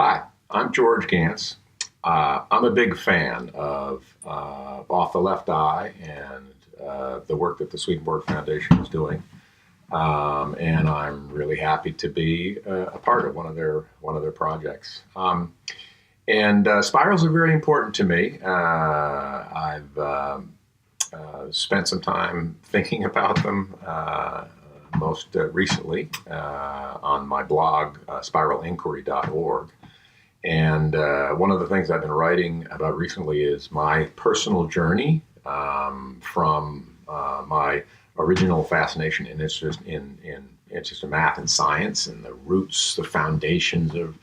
Hi, I'm George Gantz. I'm a big fan of Off the Left Eye and the work that the Swedenborg Foundation is doing, and I'm really happy to be a part of one of their projects. And spirals are very important to me. I've spent some time thinking about them. Most recently on my blog, spiralinquiry.org. And one of the things I've been writing about recently is my personal journey from my original fascination and interest in math and science and the roots, the foundations of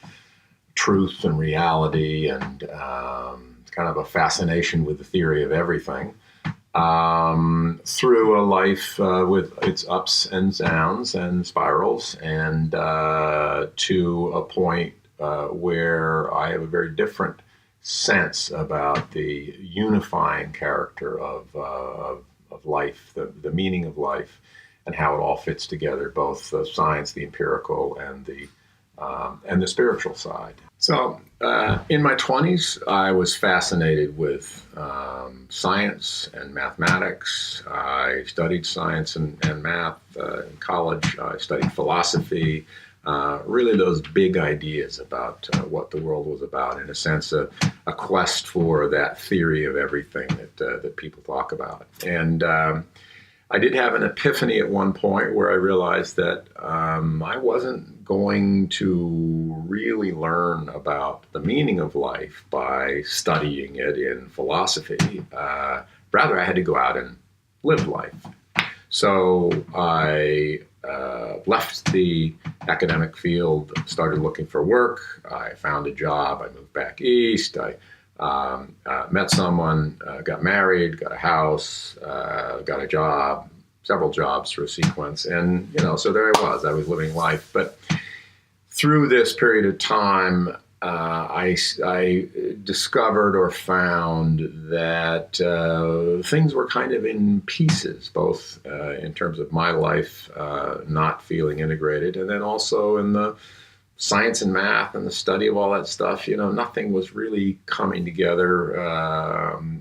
truth and reality, and kind of a fascination with the theory of everything, through a life with its ups and downs and spirals, and to a point where I have a very different sense about the unifying character of life, the meaning of life, and how it all fits together, both the science, the empirical, and the spiritual side. So in my 20s, I was fascinated with science and mathematics. I studied science and math in college. I studied philosophy, really those big ideas about what the world was about, in a sense, a quest for that theory of everything that people talk about. And I did have an epiphany at one point where I realized that I wasn't going to really learn about the meaning of life by studying it in philosophy. Rather, I had to go out and live life. So I left the academic field, started looking for work. I found a job. I moved back east. I met someone, got married, got a house, got a job, several jobs through a sequence. And, so there I was living life. But through this period of time, I discovered or found that things were kind of in pieces, both in terms of my life not feeling integrated, and then also in the science and math and the study of all that stuff. Nothing was really coming together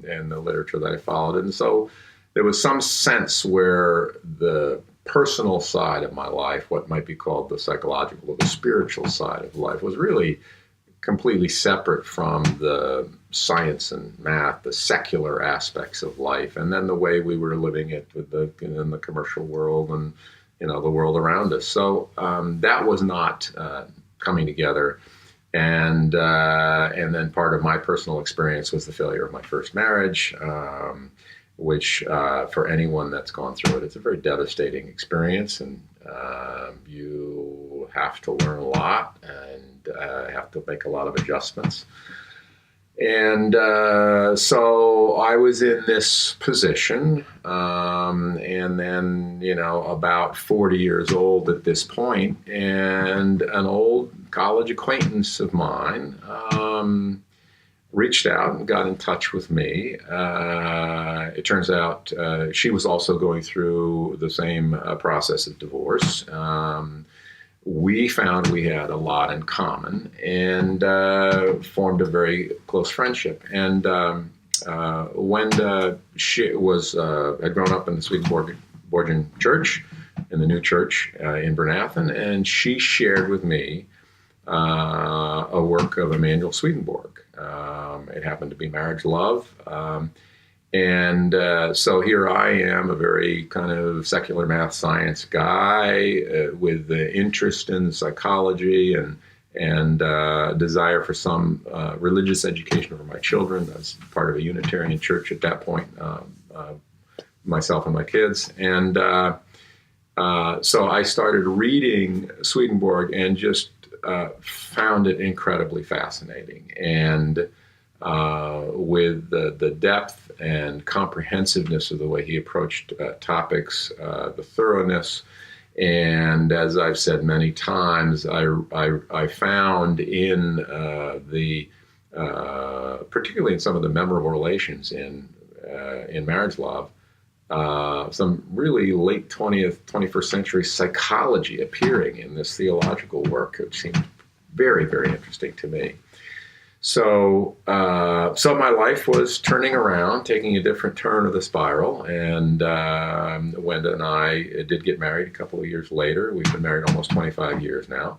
in the literature that I followed. And so there was some sense where the personal side of my life, what might be called the psychological or the spiritual side of life, was really completely separate from the science and math, the secular aspects of life, and then the way we were living it with in the commercial world and the world around us. So that was not coming together, and then part of my personal experience was the failure of my first marriage, which for anyone that's gone through it, it's a very devastating experience, and you have to learn a lot and have to make a lot of adjustments. And so I was in this position, and then, about 40 years old at this point, and an old college acquaintance of mine reached out and got in touch with me. It turns out she was also going through the same process of divorce. We found we had a lot in common and formed a very close friendship. And Wenda, she had grown up in the Swedenborgian Church, in the new church in Bernathen, and she shared with me a work of Emanuel Swedenborg. It happened to be Marriage Love. And so here I am, a very kind of secular math science guy with the interest in psychology and desire for some religious education for my children. I was part of a Unitarian church at that point, myself and my kids. And so I started reading Swedenborg and just found it incredibly fascinating. And with the depth and comprehensiveness of the way he approached topics, the thoroughness, and as I've said many times, I found in particularly in some of the memorable relations in Marriage Love, some really late 20th, 21st century psychology appearing in this theological work, which seemed very, very interesting to me. So, so my life was turning around, taking a different turn of the spiral, and Wenda and I did get married a couple of years later. We've been married almost 25 years now.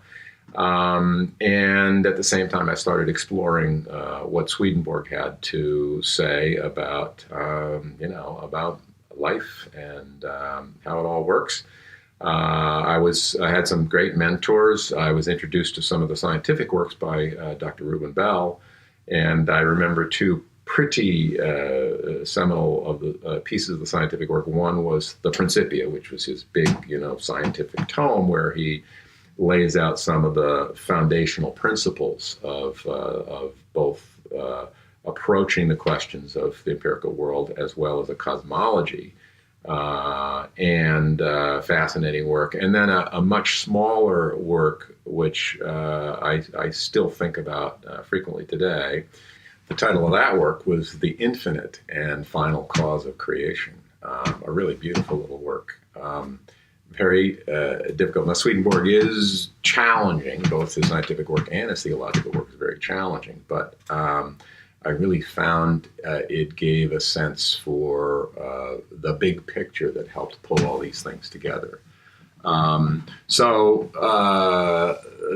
And at the same time, I started exploring what Swedenborg had to say about, about life and how it all works. I had some great mentors. I was introduced to some of the scientific works by Dr. Reuben Bell, and I remember two pretty seminal of the pieces of the scientific work. One was the Principia, which was his big, scientific tome where he lays out some of the foundational principles of both approaching the questions of the empirical world as well as a cosmology. And fascinating work. And then a much smaller work, which I still think about frequently today. The title of that work was The Infinite and Final Cause of Creation, a really beautiful little work. Very difficult. Now, Swedenborg is challenging. Both his scientific work and his theological work is very challenging, but I really found it gave a sense for the big picture that helped pull all these things together. So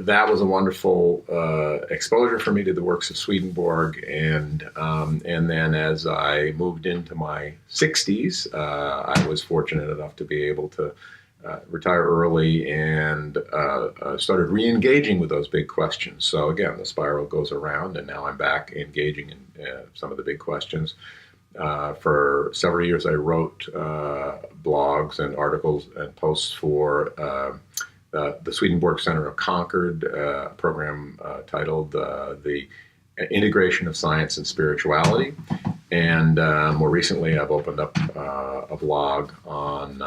that was a wonderful exposure for me to the works of Swedenborg, and then as I moved into my 60s, I was fortunate enough to be able to retire early and started re-engaging with those big questions. So again, the spiral goes around, and now I'm back engaging in some of the big questions. For several years, I wrote blogs and articles and posts for the Swedenborg Center of Concord, program titled The Integration of Science and Spirituality. And more recently, I've opened up a blog on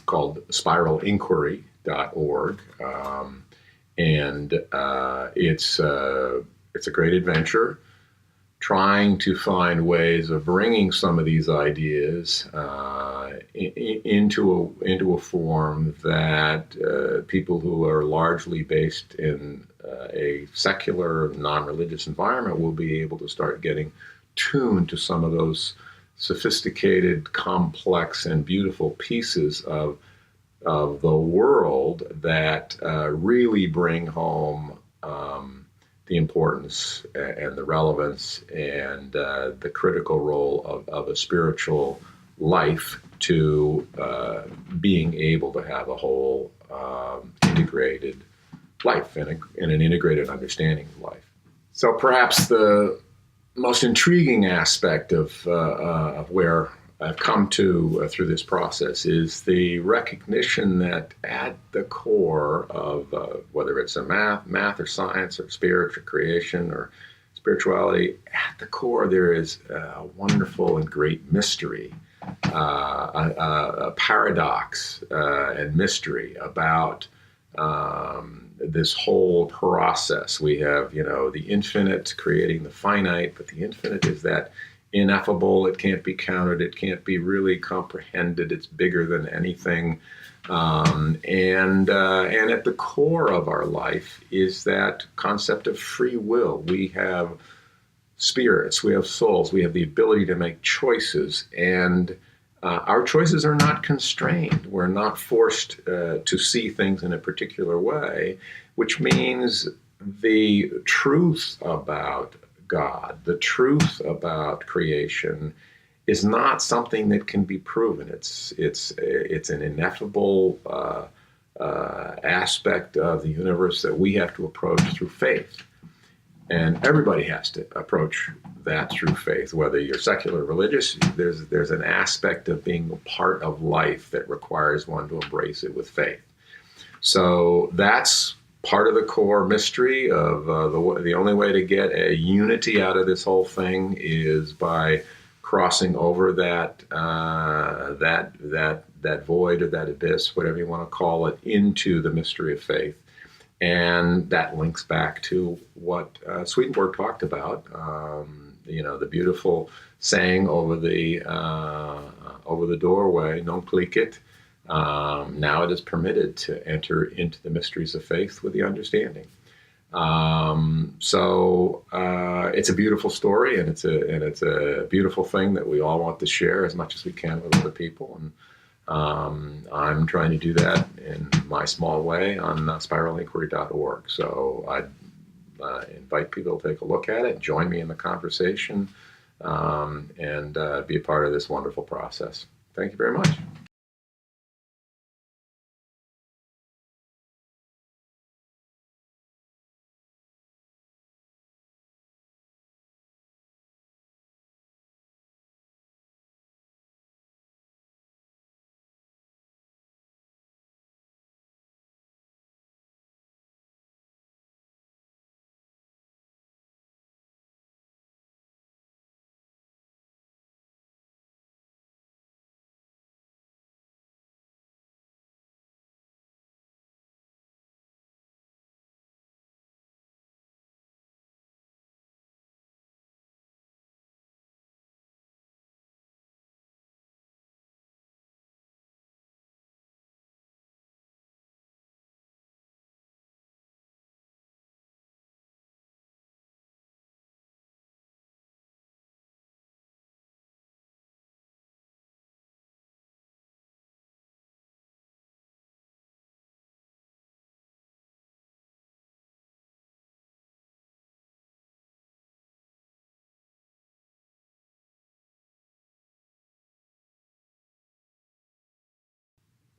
called spiralinquiry.org. And it's a great adventure, trying to find ways of bringing some of these ideas into a form that people who are largely based in a secular, non-religious environment will be able to start getting tuned to some of those sophisticated, complex, and beautiful pieces of the world that really bring home the importance and the relevance and the critical role of a spiritual life to being able to have a whole integrated life and an integrated understanding of life. So perhaps the most intriguing aspect of where I've come to through this process is the recognition that at the core of whether it's a math or science or spirit or creation or spirituality, at the core there is a wonderful and great mystery, a paradox and mystery about this whole process. We have, the infinite creating the finite, but the infinite is that ineffable. It can't be counted. It can't be really comprehended. It's bigger than anything. And at the core of our life is that concept of free will. We have spirits. We have souls. We have the ability to make choices. And our choices are not constrained. We're not forced to see things in a particular way, which means the truth about God, the truth about creation, is not something that can be proven. It's an ineffable aspect of the universe that we have to approach through faith. And everybody has to approach that through faith, whether you're secular or religious. There's an aspect of being a part of life that requires one to embrace it with faith. So that's part of the core mystery of the only way to get a unity out of this whole thing is by crossing over that void or that abyss, whatever you want to call it, into the mystery of faith. And that links back to what Swedenborg talked about, the beautiful saying over the doorway, "Non plicit." Now it is permitted to enter into the mysteries of faith with the understanding. It's a beautiful story, and it's a beautiful thing that we all want to share as much as we can with other people. And I'm trying to do that in my small way on spiralinquiry.org. So I invite people to take a look at it, join me in the conversation, and be a part of this wonderful process. Thank you very much.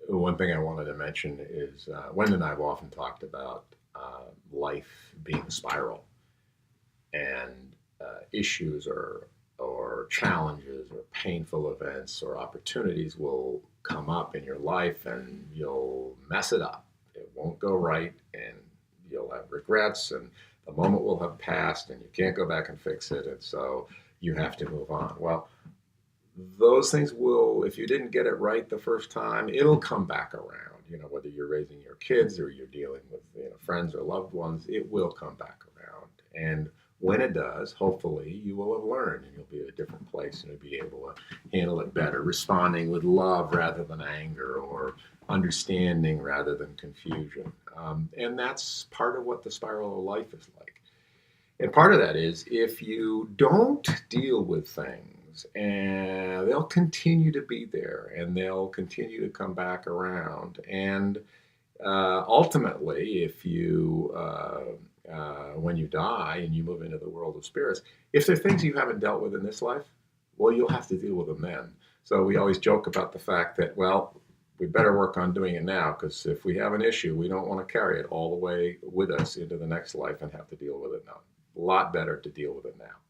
One thing I wanted to mention is Wendy and I have often talked about life being a spiral, and issues or challenges or painful events or opportunities will come up in your life, and you'll mess it up. It won't go right, and you'll have regrets, and the moment will have passed, and you can't go back and fix it, and so you have to move on. Well, those things will, if you didn't get it right the first time, it'll come back around. Whether you're raising your kids or you're dealing with friends or loved ones, it will come back around. And when it does, hopefully you will have learned, and you'll be at a different place, and you'll be able to handle it better, responding with love rather than anger, or understanding rather than confusion. And that's part of what the spiral of life is like. And part of that is if you don't deal with things, and they'll continue to be there, and they'll continue to come back around. And ultimately, if when you die and you move into the world of spirits, if there are things you haven't dealt with in this life, well, you'll have to deal with them then. So we always joke about the fact that, well, we better work on doing it now, because if we have an issue, we don't want to carry it all the way with us into the next life and have to deal with it now. A lot better to deal with it now.